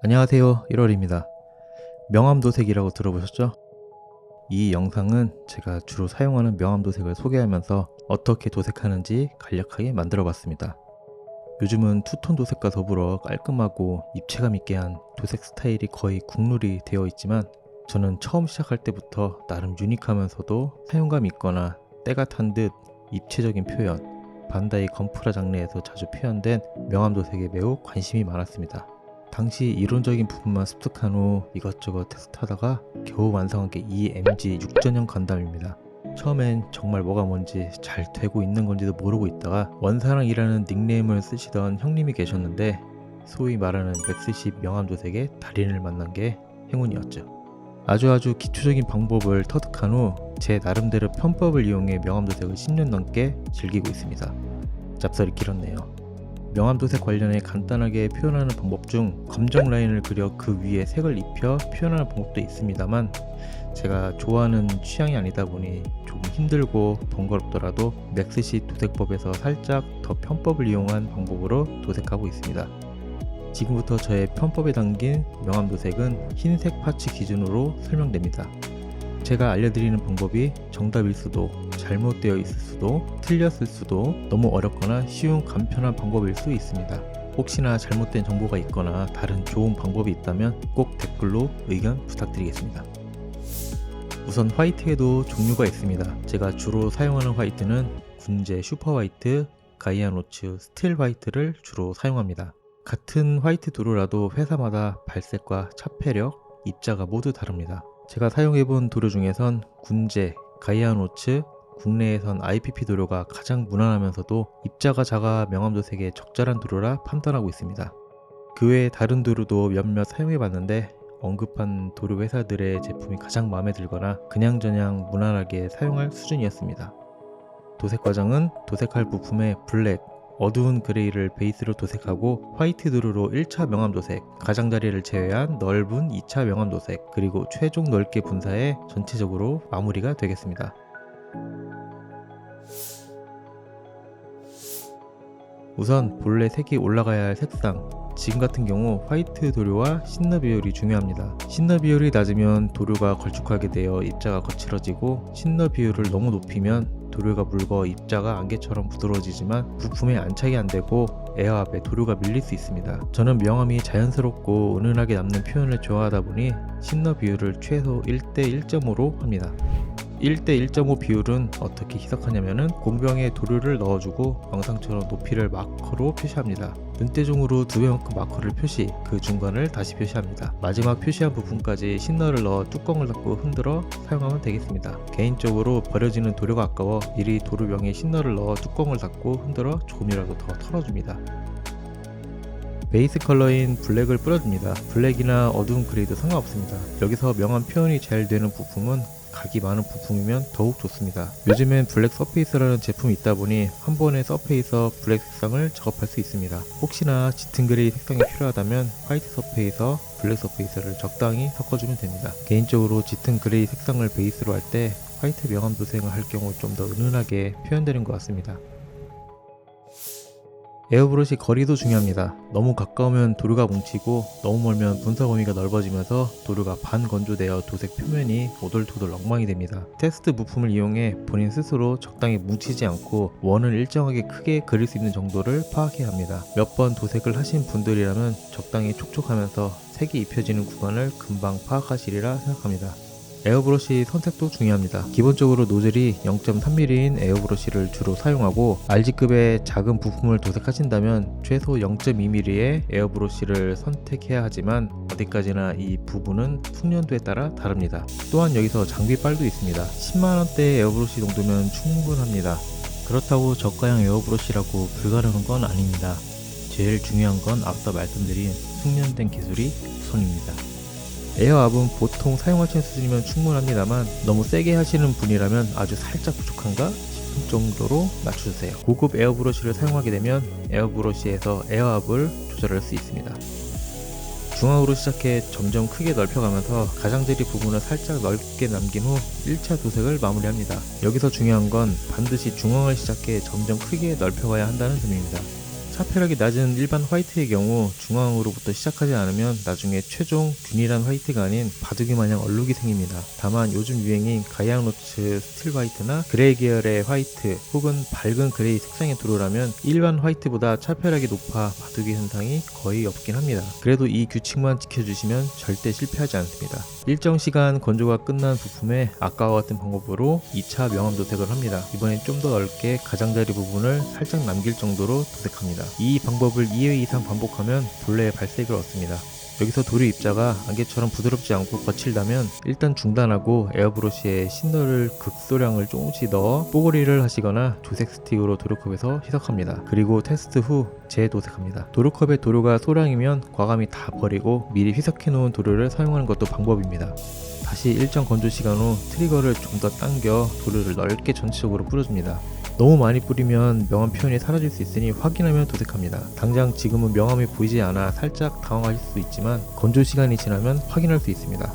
안녕하세요. 1월입니다. 명암도색이라고 들어보셨죠? 이 영상은 제가 주로 사용하는 명암도색을 소개하면서 어떻게 도색하는지 간략하게 만들어 봤습니다. 요즘은 투톤 도색과 더불어 깔끔하고 입체감 있게 한 도색 스타일이 거의 국룰이 되어 있지만 저는 처음 시작할 때부터 나름 유니크하면서도 사용감 있거나 때가 탄 듯 입체적인 표현, 반다이 건프라 장르에서 자주 표현된 명암도색에 매우 관심이 많았습니다. 당시 이론적인 부분만 습득한 후 이것저것 테스트하다가 겨우 완성한 게 이 MG 6전형 건담입니다. 처음엔 정말 뭐가 뭔지 잘 되고 있는 건지도 모르고 있다가 원사랑이라는 닉네임을 쓰시던 형님이 계셨는데 소위 말하는 맥스10 명암도색의 달인을 만난 게 행운이었죠. 아주 기초적인 방법을 터득한 후 제 나름대로 편법을 이용해 명암도색을 10년 넘게 즐기고 있습니다. 잡설이 길었네요. 명암도색 관련해 간단하게 표현하는 방법 중 검정 라인을 그려 그 위에 색을 입혀 표현하는 방법도 있습니다만 제가 좋아하는 취향이 아니다 보니 조금 힘들고 번거롭더라도 맥스시 도색법에서 살짝 더 편법을 이용한 방법으로 도색하고 있습니다. 지금부터 저의 편법에 담긴 명암도색은 흰색 파츠 기준으로 설명됩니다. 제가 알려드리는 방법이 정답일 수도, 잘못되어 있을 수도, 틀렸을 수도, 너무 어렵거나 쉬운 간편한 방법일 수 있습니다. 혹시나 잘못된 정보가 있거나 다른 좋은 방법이 있다면 꼭 댓글로 의견 부탁드리겠습니다. 우선 화이트에도 종류가 있습니다. 제가 주로 사용하는 화이트는 군제 슈퍼 화이트, 가이아노츠 스틸 화이트를 주로 사용합니다. 같은 화이트 도료라도 회사마다 발색과 차폐력, 입자가 모두 다릅니다. 제가 사용해본 도료 중에선 군제, 가이아노츠, 국내에선 IPP 도료가 가장 무난하면서도 입자가 작아 명암도색에 적절한 도료라 판단하고 있습니다. 그 외에 다른 도료도 몇몇 사용해봤는데 언급한 도료 회사들의 제품이 가장 마음에 들거나 그냥저냥 무난하게 사용할 수준이었습니다. 도색 과정은 도색할 부품의 블랙, 어두운 그레이를 베이스로 도색하고 화이트 도료로 1차 명암도색, 가장자리를 제외한 넓은 2차 명암도색, 그리고 최종 넓게 분사해 전체적으로 마무리가 되겠습니다. 우선 본래 색이 올라가야 할 색상, 지금 같은 경우 화이트 도료와 신너 비율이 중요합니다. 신너 비율이 낮으면 도료가 걸쭉하게 되어 입자가 거칠어지고 신너 비율을 너무 높이면 도료가 묽어 입자가 안개처럼 부드러워지지만 부품에 안착이 안되고 에어압에 도료가 밀릴 수 있습니다. 저는 명암이 자연스럽고 은은하게 남는 표현을 좋아하다 보니 신너 비율을 최소 1대 1.5로 합니다. 1대 1.5 비율은 어떻게 희석하냐면은 공병에 도료를 넣어주고 영상처럼 높이를 마커로 표시합니다. 눈대중으로 2배만큼 마커를 표시, 그 중간을 다시 표시합니다. 마지막 표시한 부분까지 신너를 넣어 뚜껑을 닫고 흔들어 사용하면 되겠습니다. 개인적으로 버려지는 도료가 아까워 미리 도료병에 신너를 넣어 뚜껑을 닫고 흔들어 조금이라도 더 털어줍니다. 베이스 컬러인 블랙을 뿌려줍니다. 블랙이나 어두운 그레이도 상관없습니다. 여기서 명암 표현이 잘 되는 부품은 각이 많은 부품이면 더욱 좋습니다. 요즘엔 블랙 서페이서라는 제품이 있다 보니 한 번에 서페이서 블랙 색상을 작업할 수 있습니다. 혹시나 짙은 그레이 색상이 필요하다면 화이트 서페이서, 블랙 서페이서를 적당히 섞어주면 됩니다. 개인적으로 짙은 그레이 색상을 베이스로 할 때 화이트 명암 도색을 할 경우 좀 더 은은하게 표현되는 것 같습니다. 에어브러시 거리도 중요합니다. 너무 가까우면 도료가 뭉치고 너무 멀면 분사 범위가 넓어지면서 도료가 반건조되어 도색 표면이 오돌토돌 엉망이 됩니다. 테스트 부품을 이용해 본인 스스로 적당히 뭉치지 않고 원을 일정하게 크게 그릴 수 있는 정도를 파악해야 합니다. 몇 번 도색을 하신 분들이라면 적당히 촉촉하면서 색이 입혀지는 구간을 금방 파악하시리라 생각합니다. 에어브러시 선택도 중요합니다. 기본적으로 노즐이 0.3mm인 에어브러시를 주로 사용하고 RG급의 작은 부품을 도색하신다면 최소 0.2mm의 에어브러시를 선택해야 하지만 어디까지나 이 부분은 숙련도에 따라 다릅니다. 또한 여기서 장비빨도 있습니다. 10만원대 에어브러시 정도면 충분합니다. 그렇다고 저가형 에어브러시라고 불가능한 건 아닙니다. 제일 중요한 건 앞서 말씀드린 숙련된 기술이 우선입니다. 에어압은 보통 사용하시는 수준이면 충분합니다만 너무 세게 하시는 분이라면 아주 살짝 부족한가 싶은 정도로 낮춰주세요. 고급 에어브러쉬를 사용하게 되면 에어브러쉬에서 에어압을 조절할 수 있습니다. 중앙으로 시작해 점점 크게 넓혀가면서 가장자리 부분을 살짝 넓게 남긴 후 1차 도색을 마무리합니다. 여기서 중요한 건 반드시 중앙을 시작해 점점 크게 넓혀가야 한다는 점입니다. 차폐력이 낮은 일반 화이트의 경우 중앙으로부터 시작하지 않으면 나중에 최종 균일한 화이트가 아닌 바둑이 마냥 얼룩이 생깁니다. 다만 요즘 유행인 가이아노츠 스틸 화이트나 그레이 계열의 화이트 혹은 밝은 그레이 색상의 도료라면 일반 화이트보다 차폐력이 높아 바둑이 현상이 거의 없긴 합니다. 그래도 이 규칙만 지켜주시면 절대 실패하지 않습니다. 일정 시간 건조가 끝난 부품에 아까와 같은 방법으로 2차 명암 도색을 합니다. 이번엔 좀 더 넓게 가장자리 부분을 살짝 남길 정도로 도색합니다. 이 방법을 2회 이상 반복하면 본래의 발색을 얻습니다. 여기서 도료 입자가 안개처럼 부드럽지 않고 거칠다면 일단 중단하고 에어브러시에 신너를 극소량을 조금씩 넣어 뽀글이를 하시거나 조색 스틱으로 도료컵에서 희석합니다. 그리고 테스트 후 재도색합니다. 도료컵에 도료가 소량이면 과감히 다 버리고 미리 희석해 놓은 도료를 사용하는 것도 방법입니다. 다시 일정 건조 시간 후 트리거를 좀 더 당겨 도료를 넓게 전체적으로 뿌려줍니다. 너무 많이 뿌리면 명암 표현이 사라질 수 있으니 확인하며 도색합니다. 당장 지금은 명암이 보이지 않아 살짝 당황하실 수 있지만 건조 시간이 지나면 확인할 수 있습니다.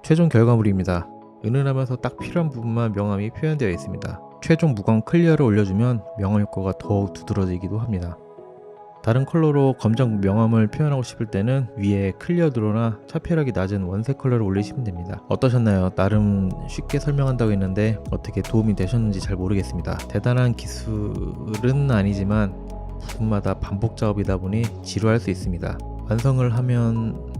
최종 결과물입니다. 은은하면서 딱 필요한 부분만 명암이 표현되어 있습니다. 최종 무광 클리어를 올려주면 명암 효과가 더욱 두드러지기도 합니다. 다른 컬러로 검정 명암을 표현하고 싶을 때는 위에 클리어 드로나 차폐력이 낮은 원색 컬러를 올리시면 됩니다. 어떠셨나요? 나름 쉽게 설명한다고 했는데 어떻게 도움이 되셨는지 잘 모르겠습니다. 대단한 기술은 아니지만 부분마다 반복 작업이다 보니 지루할 수 있습니다. 완성을 하면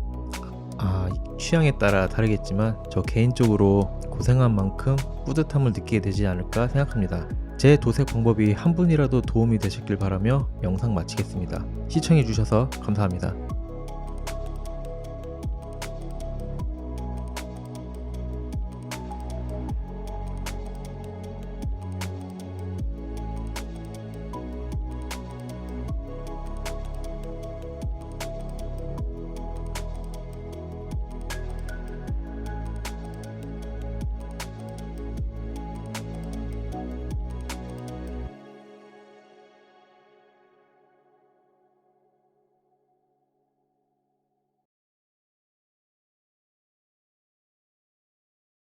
취향에 따라 다르겠지만 저 개인적으로 고생한 만큼 뿌듯함을 느끼게 되지 않을까 생각합니다. 제 도색 방법이 한 분이라도 도움이 되셨길 바라며 영상 마치겠습니다. 시청해주셔서 감사합니다.